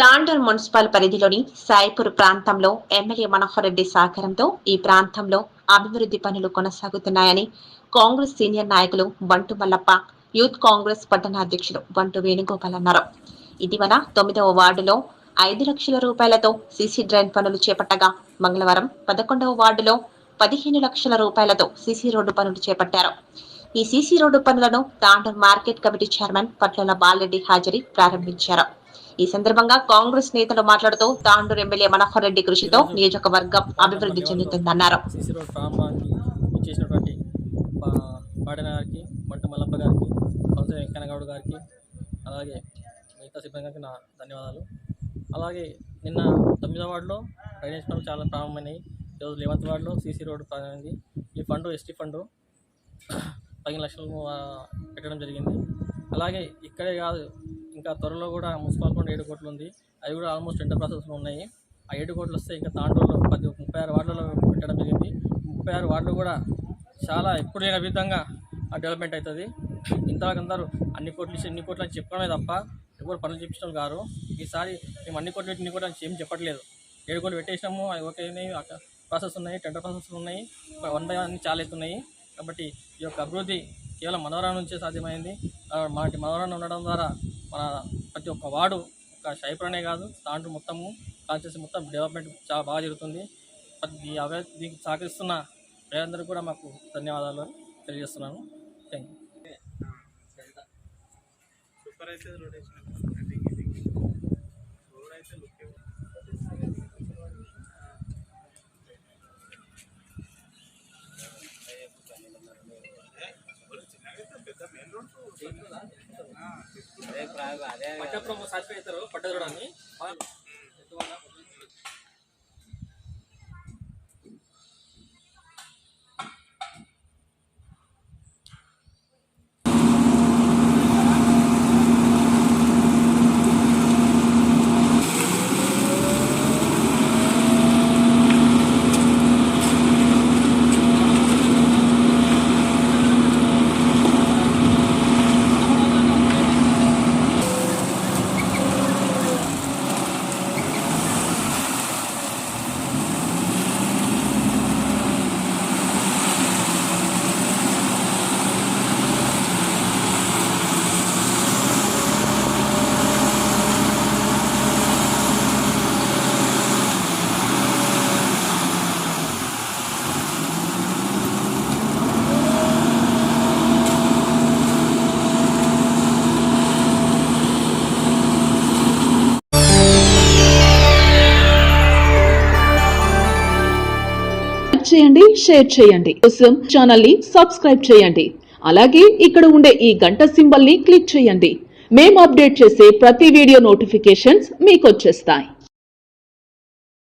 Tandur municipal పరిధిలోని సాయిపూర్ ప్రాంతంలో MLA Manohar Reddy సహకారంతో ఈ ప్రాంతంలో అభివృద్ధి పనులు కొనసాగుతున్నాయని కాంగ్రెస్ సీనియర్ నాయకులు బంటు మల్లప్ప, యూత్ కాంగ్రెస్ పట్టణ అధ్యక్షుడు బంటు వేణుగోపాల్ అన్నారు. ఇటీవల 9వ వార్డులో 5 లక్షల రూపాయలతో సీసీ డ్రైన్ పనులు చేపట్టగా మంగళవారం 11వ వార్డులో 15 లక్షల రూపాయలతో సీసీ రోడ్డు పనులు చేపట్టారు. ఈ సీసీ రోడ్డు పనులను తాండూర్ మార్కెట్ కమిటీ చైర్మన్ పట్ల బాలరెడ్డి హాజరీ ప్రారంభించారు. ఈ సందర్భంగా కాంగ్రెస్ నేతలు మాట్లాడుతూ తాండూర్ ఎమ్మెల్యే మనోహర్ రెడ్డి కృషితో నియోజకవర్గం అభివృద్ధి చెందుతుందన్నారు. అలాగే మిగతా సిబ్బంది గారికి నా ధన్యవాదాలు. అలాగే నిన్న 9వ వార్డులో డ్రైనేజ్ పనులు చాలా ప్రారంభమైనాయి. ఈరోజు 11వ వార్డులో సీసీ రోడ్డు ప్రారంభమైంది. ఈ ఫండ్ ఎస్టీ ఫండ్ 15 లక్షలు పెట్టడం జరిగింది. అలాగే ఇక్కడే కాదు, ఇంకా త్వరలో కూడా మున్సిపల్ ఫండ్ 7 కోట్లు ఉంది. అవి కూడా ఆల్మోస్ట్ టెండర్ ప్రాసెస్లో ఉన్నాయి. ఆ 7 కోట్లు వస్తే ఇంకా తాండూరులో 36 వార్డులలో పెట్టడం జరిగింది. 36 వార్డులు కూడా చాలా ఎప్పుడు లేని విధంగా డెవలప్మెంట్ అవుతుంది. ఇంతవరకు అన్ని కోట్లు ఇన్ని కోట్లు అని చెప్పడమే తప్ప ఎవరు పనులు చేపించడం గారు. ఈసారి మేము అన్ని కోట్లు ఇన్ని కోట్లు అని ఏం చెప్పట్లేదు. 7 కోట్లు పెట్టేసినాము, అవి ఓకే ప్రాసెస్ ఉన్నాయి, టెండర్ ప్రాసెస్లు ఉన్నాయి, 1 by 1 చాలా ఎత్తున్నాయి. కాబట్టి ఈ యొక్క అభివృద్ధి కేవలం మనోహరం నుంచే సాధ్యమైంది. మాటి మనోహరం ఉండడం ద్వారా మన ప్రతి ఒక్క వార్డు ఒక షైపురనే కాదు, తాండూరు మొత్తము కాన్స్టిట్యూన్సీ మొత్తం డెవలప్మెంట్ చాలా బాగా జరుగుతుంది. దీనికి సహకరిస్తున్న ప్రజలందరికీ కూడా మాకు ధన్యవాదాలు తెలియజేస్తున్నాను. Thank you. పట్టప్పుడు సాటిస్ఫై అవుతారు పట్టదురాన్ని. చేయండి, షేర్ చేయండి. కోసం ఛానల్ ని సబ్స్క్రైబ్ చేయండి. అలాగే ఇక్కడ ఉండే ఈ గంట సింబల్ ని క్లిక్ చేయండి. మేము అప్డేట్ చేసే ప్రతి వీడియో నోటిఫికేషన్స్ మీకు వచ్చేస్తాయి.